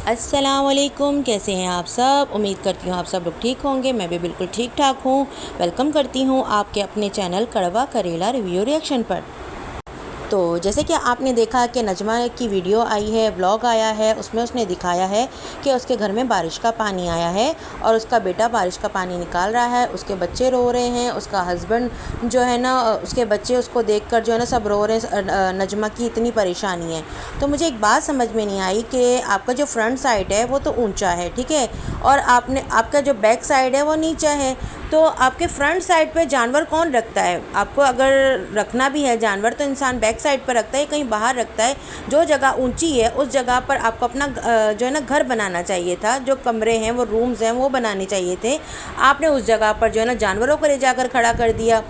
अस्सलामुअलैकुम, कैसे हैं आप सब। उम्मीद करती हूँ आप सब लोग ठीक होंगे। मैं भी बिल्कुल ठीक ठाक हूँ। वेलकम करती हूँ आपके अपने चैनल कड़वा करेला रिव्यू रिएक्शन पर। तो जैसे कि आपने देखा कि नजमा की वीडियो आई है, व्लॉग आया है, उसमें उसने दिखाया है कि उसके घर में बारिश का पानी आया है और उसका बेटा बारिश का पानी निकाल रहा है। उसके बच्चे रो रहे हैं, उसका हस्बैंड जो है ना, उसके बच्चे उसको देखकर जो है ना सब रो रहे हैं। नजमा की इतनी परेशानी है। तो मुझे एक बात समझ में नहीं आई कि आपका जो फ्रंट साइड है वो तो ऊंचा है, ठीक है, और आपका जो बैक साइड है वो नीचा है। तो आपके फ्रंट साइड पे जानवर कौन रखता है? आपको अगर रखना भी है जानवर तो इंसान बैक साइड पर रखता है, कहीं बाहर रखता है। जो जगह ऊंची है उस जगह पर आपको अपना जो है ना घर बनाना चाहिए था। जो कमरे हैं, वो रूम्स हैं, वो बनाने चाहिए थे। आपने उस जगह पर जो है ना जानवरों को ले जाकर खड़ा कर दिया।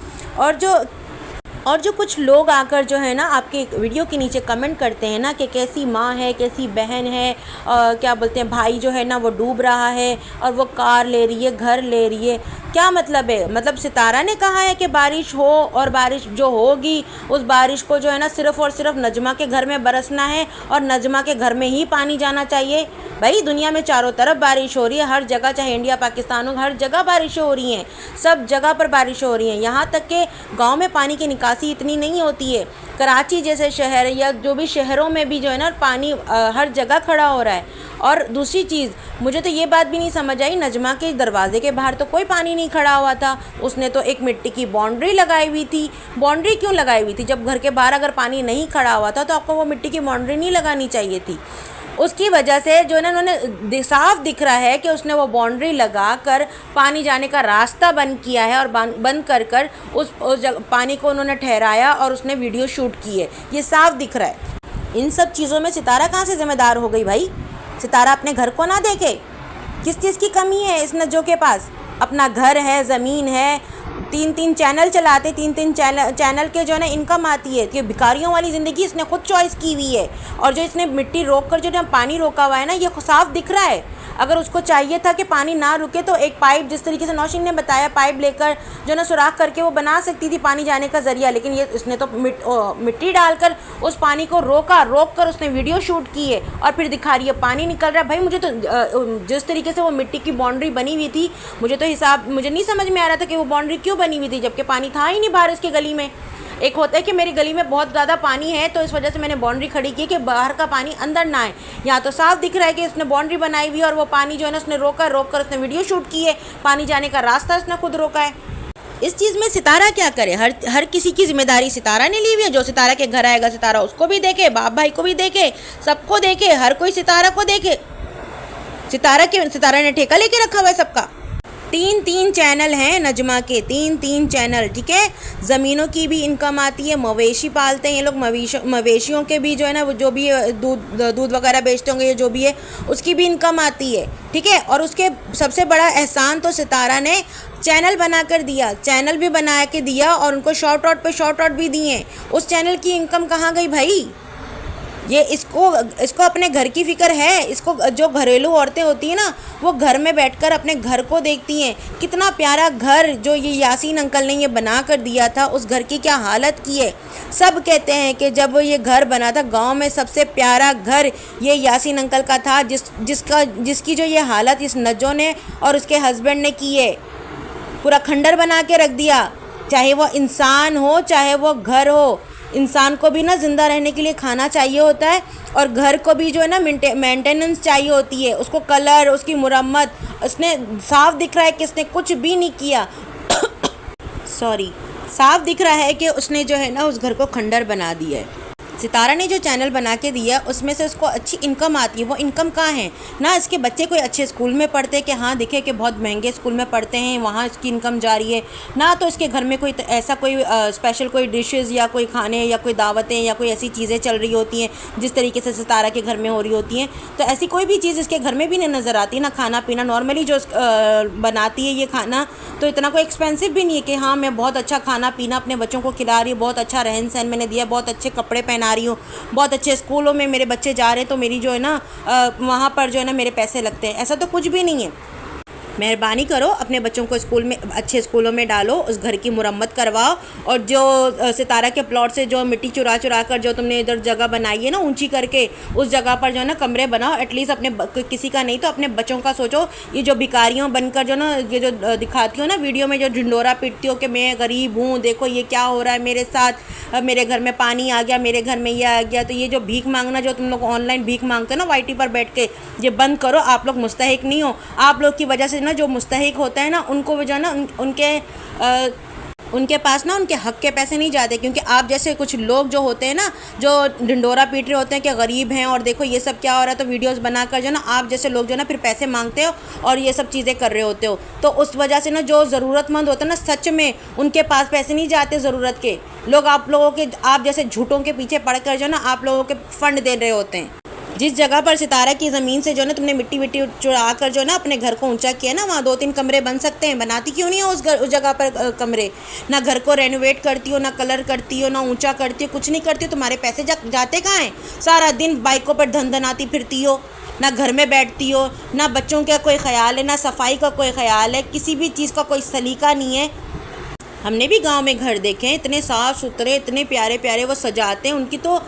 और जो कुछ लोग आकर जो है ना आपके वीडियो के नीचे कमेंट करते हैं ना कि कैसी माँ है, कैसी बहन है, क्या बोलते हैं, भाई जो है ना वो डूब रहा है और वो कार ले रही है, घर ले रही है। क्या मतलब है? मतलब सितारा ने कहा है कि बारिश हो और बारिश जो होगी उस बारिश को जो है ना सिर्फ़ और सिर्फ नजमा के घर में बरसना है और नजमा के घर में ही पानी जाना चाहिए। भाई दुनिया में चारों तरफ बारिश हो रही है, हर जगह, चाहे इंडिया पाकिस्तान हो, हर जगह बारिशें हो रही हैं, सब जगह पर बारिशें हो रही हैं। यहाँ तक कि गांव में पानी की निकासी इतनी नहीं होती है। कराची जैसे शहर या जो भी शहरों में भी जो है ना पानी हर जगह खड़ा हो रहा है। और दूसरी चीज़, मुझे तो ये बात भी नहीं समझ आई, नजमा के दरवाजे के बाहर तो कोई पानी नहीं खड़ा हुआ था। उसने तो एक मिट्टी की बाउंड्री लगाई हुई थी। बाउंड्री क्यों लगाई हुई थी? जब घर के बाहर अगर पानी नहीं खड़ा हुआ था तो आपको वो मिट्टी की बाउंड्री नहीं लगानी चाहिए थी। उसकी वजह से जो है ना उन्होंने साफ दिख रहा है कि उसने वो बाउंड्री लगा कर पानी जाने का रास्ता बंद किया है और बंद कर कर उस पानी को उन्होंने ठहराया और उसने वीडियो शूट की है। ये साफ दिख रहा है। इन सब चीज़ों में सितारा कहाँ से ज़िम्मेदार हो गई भाई? सितारा अपने घर को ना देखे? किस चीज़ की कमी है इस नज्जो के पास? अपना घर है, ज़मीन है, तीन तीन चैनल चलाते, तीन तीन चैनल के जो है ना इनकम आती है। तो भिखारियों वाली ज़िंदगी इसने खुद चॉइस की हुई है। और जो इसने मिट्टी रोक कर जो है पानी रोका हुआ है ना, ये साफ दिख रहा है। अगर उसको चाहिए था कि पानी ना रुके तो एक पाइप, जिस तरीके से नौशीन ने बताया, पाइप लेकर जो ना सुराख करके वो बना सकती थी पानी जाने का ज़रिया। लेकिन ये इसने तो मिट्टी डालकर उस पानी को रोक कर उसने वीडियो शूट की है और फिर दिखा रही है पानी निकल रहा है। भाई मुझे तो जिस तरीके से वो मिट्टी की बाउंड्री बनी हुई थी, मुझे नहीं समझ में आ रहा था कि वो बाउंड्री क्यों बनी हुई थी, जबकि पानी था ही नहीं बाहर इसके गली में। एक होता है कि मेरी गली में बहुत ज़्यादा पानी है तो इस वजह से मैंने बाउंड्री खड़ी की कि बाहर का पानी अंदर ना आए। यहाँ तो साफ दिख रहा है कि उसने बाउंड्री बनाई हुई है और वो पानी जो है ना उसने रोक कर उसने वीडियो शूट की है। पानी जाने का रास्ता उसने खुद रोका है। इस चीज़ में सितारा क्या करे? हर किसी की जिम्मेदारी सितारा ने ली हुई है। जो सितारा के घर आएगा सितारा उसको भी देखे, बाप भाई को भी देखे, सबको देखे, हर कोई सितारा को देखे। सितारा ने ठेका लेके रखा हुआ है सबका। तीन तीन चैनल हैं नजमा के, तीन तीन चैनल, ठीक है। ज़मीनों की भी इनकम आती है, मवेशी पालते हैं ये लोग, मवेशियों के भी जो है ना वो जो भी दूध वगैरह बेचते होंगे, ये जो भी है उसकी भी इनकम आती है, ठीक है। और उसके सबसे बड़ा एहसान तो सितारा ने चैनल बना कर दिया, चैनल भी बना के दिया और उनको शॉर्ट आउट पे शॉर्ट आउट भी दिए। उस चैनल की इनकम कहाँ गई भाई? ये इसको अपने घर की फ़िक्र है। इसको जो घरेलू औरतें होती हैं ना, वो घर में बैठकर अपने घर को देखती हैं। कितना प्यारा घर जो ये यासीन अंकल ने ये बना कर दिया था, उस घर की क्या हालत की है। सब कहते हैं कि जब ये घर बना था गांव में सबसे प्यारा घर ये यासीन अंकल का था, जिसकी जो ये हालत इस नज्जो ने और उसके हस्बैंड ने की है। पूरा खंडर बना के रख दिया। चाहे वो इंसान हो, चाहे वो घर हो, इंसान को भी ना ज़िंदा रहने के लिए खाना चाहिए होता है और घर को भी जो है ना मेंटेनेंस चाहिए होती है, उसको कलर, उसकी मुरम्मत। उसने साफ दिख रहा है कि इसने कुछ भी नहीं किया। सॉरी, साफ दिख रहा है कि उसने जो है ना उस घर को खंडर बना दिया है। सितारा ने जो चैनल बना के दिया उसमें से उसको अच्छी इनकम आती है। वो इनकम कहाँ है? ना इसके बच्चे कोई अच्छे स्कूल में पढ़ते हैं कि हाँ दिखे कि बहुत महंगे स्कूल में पढ़ते हैं, वहाँ इसकी इनकम जा रही है। ना तो इसके घर में कोई ऐसा कोई स्पेशल कोई डिशेज़ या कोई खाने या कोई दावतें या कोई ऐसी चीज़ें चल रही होती हैं जिस तरीके से सितारा के घर में हो रही होती हैं। तो ऐसी कोई भी चीज़ इसके घर में भी नहीं नज़र आती। ना खाना पीना नॉर्मली जो बनाती है ये खाना तो इतना कोई एक्सपेंसिव भी नहीं है कि हाँ मैं बहुत अच्छा खाना पीना अपने बच्चों को खिला रही हूँ, बहुत अच्छा रहन सहन मैंने दिया, बहुत अच्छे कपड़े पहना रही हूँ, बहुत अच्छे स्कूलों में मेरे बच्चे जा रहे हैं तो मेरी जो है ना वहाँ पर जो है ना मेरे पैसे लगते हैं। ऐसा तो कुछ भी नहीं है। मेहरबानी करो अपने बच्चों को स्कूल में, अच्छे स्कूलों में डालो, उस घर की मुरम्मत करवाओ, और जो सितारा के प्लॉट से जो मिट्टी चुरा चुरा कर जो तुमने इधर जगह बनाई है ना ऊंची करके, उस जगह पर जो है ना कमरे बनाओ। एटलीस्ट अपने किसी का नहीं तो अपने बच्चों का सोचो। ये जो भिखारियों बनकर जो ना ये जो दिखाती हो ना वीडियो में, जो ढिंडोरा पीटती हो कि मैं गरीब हूँ, देखो ये क्या हो रहा है मेरे साथ, मेरे घर में पानी आ गया, मेरे घर में ये आ गया, तो ये जो भीख मांगना जो तुम लोग ऑनलाइन भीख मांगते हो ना वाईटी पर बैठ के, ये बंद करो। आप लोग मुस्तहिक नहीं हो। आप लोग की वजह से ना जो मुस्तहिक होता है ना उनको जो है ना उनके पास ना उनके हक के पैसे नहीं जाते, क्योंकि आप जैसे कुछ लोग जो होते हैं ना जो ढिंडोरा पीट रहे होते हैं कि गरीब हैं और देखो ये सब क्या हो रहा है, तो वीडियोस बनाकर जो ना आप जैसे लोग जो ना फिर पैसे मांगते हो और ये सब चीज़ें कर रहे होते हो। तो उस वजह से ना जो ज़रूरतमंद होते हैं ना सच में उनके पास पैसे नहीं जाते ज़रूरत के लोग, आप लोगों के आप जैसे झूठों के पीछे पड़कर जो ना आप लोगों के फंड दे रहे होते हैं। जिस जगह पर सितारा की ज़मीन से जो ना तुमने मिट्टी चुरा कर जो ना अपने घर को ऊंचा किया ना, वहाँ 2-3 कमरे बन सकते हैं। बनाती क्यों नहीं हो उस जगह पर कमरे? ना घर को रेनोवेट करती हो, ना कलर करती हो, ना ऊंचा करती हो, कुछ नहीं करती हो। तुम्हारे पैसे जाते कहाँ हैं? सारा दिन बाइकों पर धन-धनाती फिरती हो, ना घर में बैठती हो, ना बच्चों का कोई ख्याल है, ना सफाई का कोई ख्याल है, किसी भी चीज़ का कोई सलीका नहीं है। हमने भी गांव में घर देखे हैं, इतने साफ़ सुथरे, इतने प्यारे प्यारे वो सजाते हैं। उनकी तो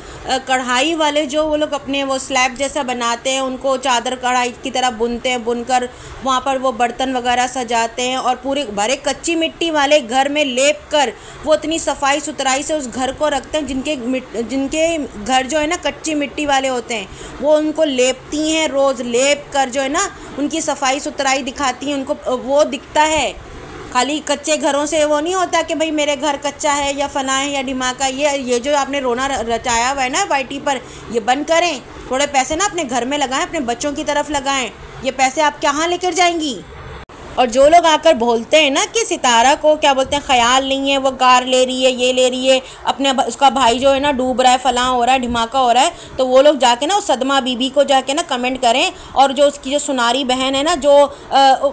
कढ़ाई वाले जो वो लोग अपने वो स्लैब जैसा बनाते हैं, उनको चादर कढ़ाई की तरह बुनते हैं, बुनकर वहाँ पर वो बर्तन वगैरह सजाते हैं, और पूरे भरे कच्ची मिट्टी वाले घर में लेप कर वो इतनी सफाई सुथराई से उस घर को रखते हैं। जिनके घर जो है ना कच्ची मिट्टी वाले होते हैं, वो उनको लेपती हैं, रोज़ लेप कर जो है ना उनकी सफाई सुथराई दिखाती हैं, उनको वो दिखता है। खाली कच्चे घरों से वो नहीं होता कि भाई मेरे घर कच्चा है या फना है या ढिमाका। ये जो आपने रोना रचाया हुआ है ना वाईटी पर, ये बंद करें। थोड़े पैसे ना अपने घर में लगाएं, अपने बच्चों की तरफ लगाएं। ये पैसे आप कहाँ लेकर जाएंगी? और जो लोग आकर बोलते हैं ना कि सितारा को क्या बोलते हैं ख्याल नहीं है, वो कार ले रही है, ये ले रही है, अपने उसका भाई जो है ना डूब रहा है, फलां हो रहा है, ढिमाका हो रहा है, तो वो लोग जाके ना उस सदमा बीबी को जाके ना कमेंट करें, और जो उसकी जो सुनारी बहन है ना जो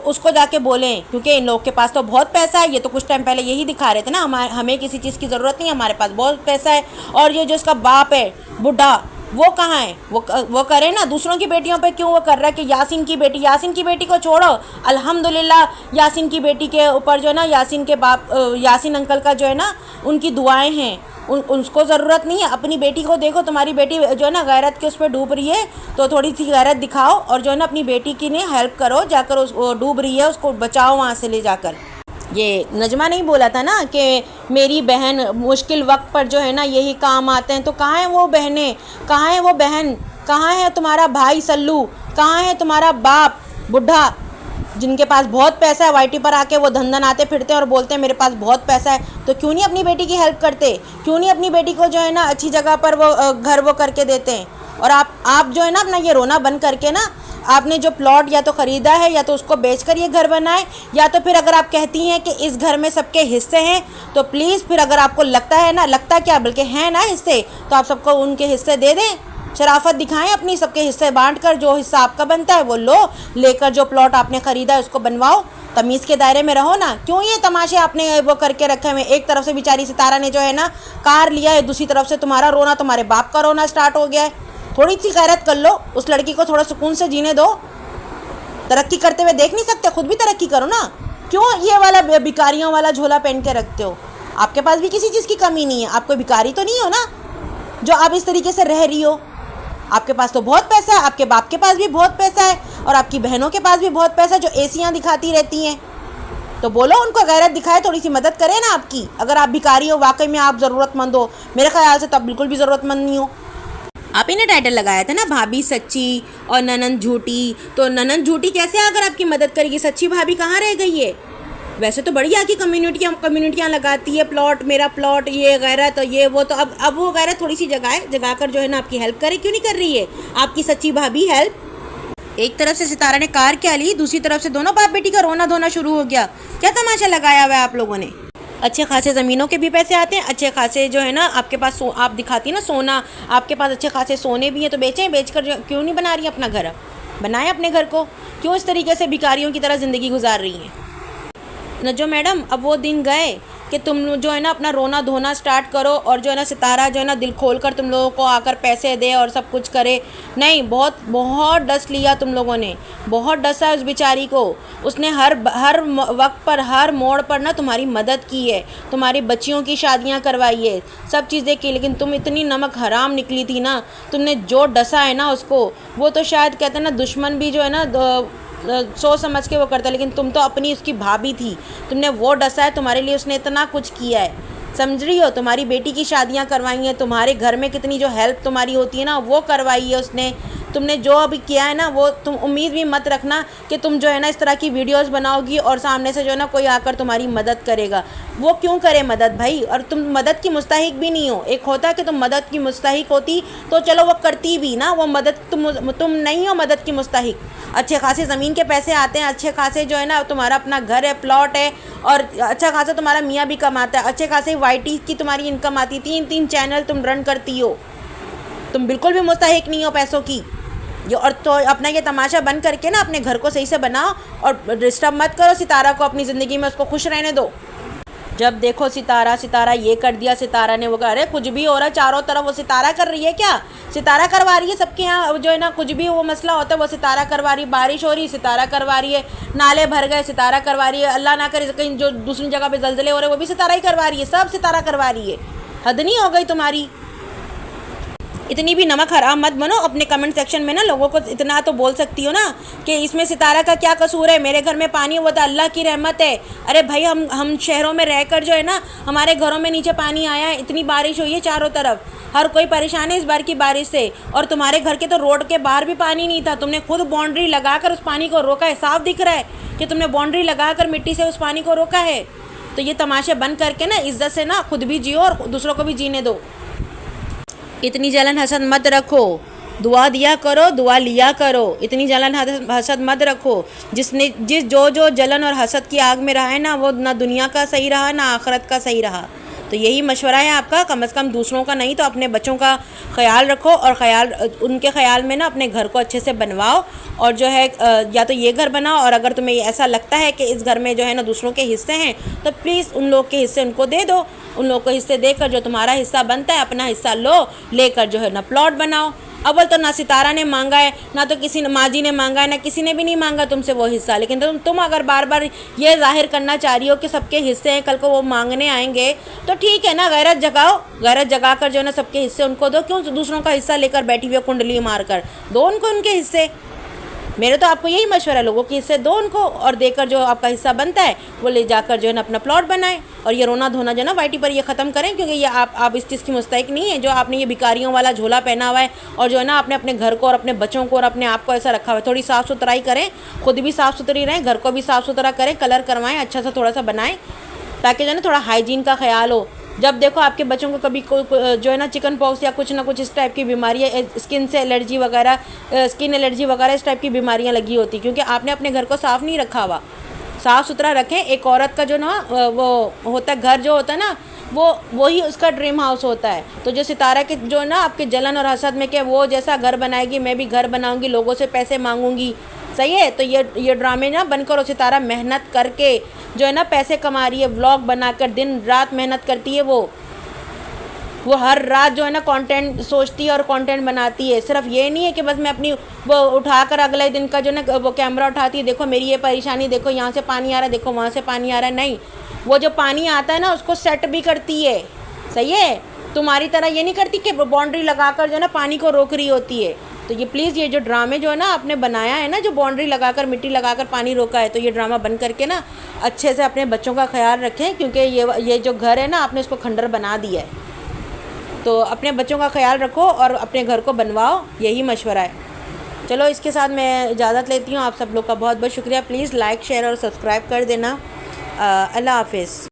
उसको जाके बोलें, क्योंकि इन लोग के पास तो बहुत पैसा है। ये तो कुछ टाइम पहले यही दिखा रहे थे ना, हमें किसी चीज़ की ज़रूरत नहीं है, हमारे पास बहुत पैसा है। और ये जो उसका बाप है बुढ़ा, वो कहाँ है? वो करे ना, दूसरों की बेटियों पे क्यों वो कर रहा है कि यासीन की बेटी को छोड़ो। अल्हम्दुलिल्लाह यासीन की बेटी के ऊपर जो है ना यासीन के बाप यासीन अंकल का जो है ना उनकी दुआएं हैं, उसको ज़रूरत नहीं है। अपनी बेटी को देखो, तुम्हारी बेटी जो है ना गैरत के उस पर डूब रही है, तो थोड़ी सी गैरत दिखाओ और जो है ना अपनी बेटी की ने हेल्प करो, जाकर उस डूब रही है उसको बचाओ वहाँ से ले जाकर। ये नजमा नहीं बोला था ना कि मेरी बहन मुश्किल वक्त पर जो है ना यही काम आते हैं? तो कहाँ है वो बहनें, कहाँ है वो बहन, कहाँ है तुम्हारा भाई सल्लू, कहाँ है तुम्हारा बाप बुढ़ा जिनके पास बहुत पैसा है? वाईटी पर आके वो धन आते फिरते हैं और बोलते हैं मेरे पास बहुत पैसा है। तो क्यों नहीं अपनी बेटी की हेल्प करते? क्यों नहीं अपनी बेटी को जो है ना अच्छी जगह पर वो घर वो करके देते हैं? और आप जो है ना अपना ये रोना बंद करके ना, आपने जो प्लॉट या तो ख़रीदा है या तो उसको बेचकर ये घर बनाए, या तो फिर अगर आप कहती हैं कि इस घर में सबके हिस्से हैं, तो प्लीज़ फिर अगर आपको लगता है ना, लगता क्या बल्कि हैं ना हिस्से, तो आप सबको उनके हिस्से दे दें। शराफत दिखाएं अपनी, सबके हिस्से बांटकर जो हिस्सा आपका बनता है वो लो, लेकर जो प्लॉट आपने ख़रीदा है उसको बनवाओ। तमीज़ के दायरे में रहो ना। क्यों ये तमाशे आपने वो करके रखे हुए? एक तरफ से बेचारी सितारा ने जो है ना कार लिया है, दूसरी तरफ से तुम्हारा रोना, तुम्हारे बाप का रोना स्टार्ट हो गया है। थोड़ी सी गैरत कर लो, उस लड़की को थोड़ा सुकून से जीने दो। तरक्की करते हुए देख नहीं सकते? खुद भी तरक्की करो ना। क्यों ये वाला भिखारियों वाला झोला पहन के रखते हो? आपके पास भी किसी चीज़ की कमी नहीं है, आप कोई भिखारी तो नहीं हो ना जो आप इस तरीके से रह रही हो। आपके पास तो बहुत पैसा है, आपके बाप के पास भी बहुत पैसा है, और आपकी बहनों के पास भी बहुत पैसा है जो एसियाँ दिखाती रहती हैं। तो बोलो उनको गैरत दिखाए, थोड़ी सी मदद करें ना आपकी। अगर आप भिखारी हो, वाकई में आप ज़रूरतमंद हो, मेरे ख्याल से तब बिल्कुल भी ज़रूरतमंद नहीं हो। आप ही ने टाइटल लगाया था ना भाभी सच्ची और ननंद झूठी, तो ननंद झूठी कैसे अगर आपकी मदद करेगी? सच्ची भाभी कहाँ रह गई है? वैसे तो बढ़िया की कम्युनिटियाँ लगाती है, प्लॉट मेरा प्लॉट, ये गैरत तो ये वो, तो अब वो गैरत थोड़ी सी जगह कर जो है ना आपकी हेल्प करे। क्यों नहीं कर रही है आपकी सच्ची भाभी हेल्प? एक तरफ से सितारा ने कार क्या ली, दूसरी तरफ से दोनों बाप बेटी का रोना धोना शुरू हो गया। क्या तमाशा लगाया हुआ है आप लोगों ने? अच्छे खासे ज़मीनों के भी पैसे आते हैं, अच्छे खासे जो है ना आपके पास आप दिखाती है ना सोना, आपके पास अच्छे खासे सोने भी हैं, तो बेचें। बेचकर क्यों नहीं बना रही अपना घर? बनाएं अपने घर को। क्यों इस तरीके से भिखारियों की तरह ज़िंदगी गुजार रही हैं? नजो मैडम, अब वो दिन गए कि तुम जो है ना अपना रोना धोना स्टार्ट करो और जो है ना सितारा जो है ना दिल खोल कर तुम लोगों को आकर पैसे दे और सब कुछ करे। नहीं, बहुत बहुत डस लिया तुम लोगों ने, बहुत डसा उस बेचारी को। उसने हर वक्त पर, हर मोड़ पर ना तुम्हारी मदद की है, तुम्हारी बच्चियों की शादियां करवाई है, सब चीज़ें की, लेकिन तुम इतनी नमक हराम निकली थी ना। तुमने जो डसा है ना उसको, वो तो शायद कहते हैं ना दुश्मन भी जो है ना सोच समझ के वो करता है, लेकिन तुम तो अपनी उसकी भाभी थी, तुमने वो डसा है, तुम्हारे लिए उसने इतना कुछ किया है, समझ रही हो। तुम्हारी बेटी की शादियां करवाई हैं, तुम्हारे घर में कितनी जो हेल्प तुम्हारी होती है ना वो करवाई है उसने। तुमने जो अभी किया है ना वो तुम उम्मीद भी मत रखना कि तुम जो है ना इस तरह की वीडियोस बनाओगी और सामने से जो है ना कोई आकर तुम्हारी मदद करेगा। वो क्यों करे मदद भाई, और तुम मदद की मुस्तहिक भी नहीं हो। एक होता है कि तुम मदद की मुस्तहिक होती तो चलो वो करती भी ना, वो मदद तुम नहीं हो मदद की मुस्तहिक। अच्छे खासे ज़मीन के पैसे आते हैं, अच्छे खासे जो है ना तुम्हारा अपना घर है, प्लॉट है, और अच्छा खासा तुम्हारा मियाँ भी कमाता है, अच्छे खासे YT की तुम्हारी इनकम आती, 3 चैनल तुम रन करती हो। तुम बिल्कुल भी मुस्तहिक नहीं हो पैसों की। और तो अपना ये तमाशा बंद करके ना अपने घर को सही से बनाओ और डिस्टर्ब मत करो सितारा को अपनी ज़िंदगी में, उसको खुश रहने दो। जब देखो सितारा ये कर दिया, सितारा ने वो कर, अरे कुछ भी हो रहा है चारों तरफ, वो सितारा कर रही है क्या? सितारा करवा रही है सबके यहाँ जो है ना, कुछ भी वो मसला होता है वो सितारा करवा रही है। बारिश हो रही है सितारा करवा रही है, नाले भर गए सितारा करवा रही है, अल्लाह ना करे कहीं जो दूसरी जगह पे जल्जले हो रहे हैं वो भी सितारा ही करवा रही है, सब सितारा करवा रही है। हद नहीं हो गई तुम्हारी? इतनी भी नमक हराम मत बनो। अपने कमेंट सेक्शन में ना लोगों को इतना तो बोल सकती हो ना कि इसमें सितारा का क्या कसूर है, मेरे घर में पानी वो तो अल्लाह की रहमत है। अरे भाई हम शहरों में रहकर जो है ना हमारे घरों में नीचे पानी आया है, इतनी बारिश हुई है चारों तरफ, हर कोई परेशान है इस बार की बारिश से। और तुम्हारे घर के तो रोड के बाहर भी पानी नहीं था, तुमने खुद बाउंड्री लगाकर उस पानी को रोका है। साफ दिख रहा है कि तुमने बाउंड्री लगाकर मिट्टी से उस पानी को रोका है। तो ये तमाशे बंद करके ना इज्जत से ना खुद भी जियो और दूसरों को भी जीने दो। इतनी जलन हसद मत रखो, दुआ दिया करो, दुआ लिया करो। इतनी जलन हसद मत रखो। जिस जो जलन और हसद की आग में रहा है ना, वो ना दुनिया का सही रहा ना आखिरत का सही रहा। तो यही मशवरा है आपका, कम से कम दूसरों का नहीं तो अपने बच्चों का ख्याल रखो, और उनके ख्याल में ना अपने घर को अच्छे से बनवाओ। और जो है या तो ये घर बनाओ, और अगर तुम्हें ऐसा लगता है कि इस घर में जो है ना दूसरों के हिस्से हैं तो प्लीज़ उन लोग के हिस्से उनको दे दो। उन लोग को हिस्से देकर जो तुम्हारा हिस्सा बनता है अपना हिस्सा लो, लेकर जो है ना प्लॉट बनाओ। अव्वल तो ना सितारा ने मांगा है, ना तो किसी ने माजी ने मांगा है, ना किसी ने भी नहीं मांगा तुमसे वो हिस्सा। लेकिन तुम अगर बार बार ये जाहिर करना चाह रही हो कि सबके हिस्से हैं, कल को वो मांगने आएंगे तो ठीक है ना, गैरत जगाओ, गैरत जगाकर जो है ना सबके हिस्से उनको दो। क्यों दूसरों का हिस्सा लेकर बैठी हुई कुंडली मारकर? दो उनको उनके हिस्से। मेरे तो आपको यही मशवरा है, लोगों के हिस्से दो उनको, और देकर जो आपका हिस्सा बनता है वो ले जाकर जो है ना अपना प्लॉट बनाएं। और ये रोना धोना जो है ना YT पर ये ख़त्म करें, क्योंकि ये आप इस चीज़ की मुस्तहिक नहीं है जो आपने ये भिखारियों वाला झोला पहना हुआ है, और जो है ना आपने अपने घर को और अपने बच्चों को और अपने आप को ऐसा रखा हुआ है। थोड़ी साफ़ सुथराई करें, खुद भी साफ़ सुथरी रहें, घर को भी साफ़ सुथरा करें, कलर करवाएँ, अच्छा सा थोड़ा सा बनाएं, ताकि जो है ना थोड़ा हाइजीन का ख्याल हो। जब देखो आपके बच्चों को कभी जो है ना चिकन पॉक्स या कुछ ना कुछ इस टाइप की बीमारियाँ, स्किन से एलर्जी वगैरह, स्किन एलर्जी वगैरह इस टाइप की बीमारियाँ लगी होती, क्योंकि आपने अपने घर को साफ़ नहीं रखा हुआ। साफ़ सुथरा रखें। एक औरत का जो ना वो होता है, घर जो होता है ना वो ही उसका ड्रीम हाउस होता है। तो जो सितारा के जो ना आपके जलन और हसद में कि वो जैसा घर बनाएगी मैं भी घर बनाऊँगी, लोगों से पैसे मांगूंगी, सही है। तो ये ड्रामे ना बंद करो। सितारा मेहनत करके जो है ना पैसे कमा रही है, व्लॉग बनाकर दिन रात मेहनत करती है। वो हर रात जो है ना कंटेंट सोचती है और कंटेंट बनाती है। सिर्फ ये नहीं है कि बस मैं अपनी वो उठाकर अगले दिन का जो ना वो कैमरा उठाती है, देखो मेरी ये परेशानी, देखो यहाँ से पानी आ रहा है, देखो वहाँ से पानी आ रहा है। नहीं, वो जो पानी आता है ना उसको सेट भी करती है, सही है। तुम्हारी तरह ये नहीं करती कि बाउंड्री लगाकर जो है ना पानी को रोक रही होती है। तो ये प्लीज़ ये जो ड्रामे जो है ना आपने बनाया है ना, जो बाउंड्री लगाकर मिट्टी लगाकर पानी रोका है, तो ये ड्रामा बंद करके ना अच्छे से अपने बच्चों का ख्याल रखें, क्योंकि ये जो घर है ना आपने इसको खंडर बना दिया है। तो अपने बच्चों का ख्याल रखो और अपने घर को बनवाओ, यही मशवरा है। चलो इसके साथ मैं इजाज़त लेती हूँ। आप सब लोग का बहुत बहुत शुक्रिया। प्लीज़ लाइक शेयर और सब्सक्राइब कर देना। अल्लाह हाफिज़।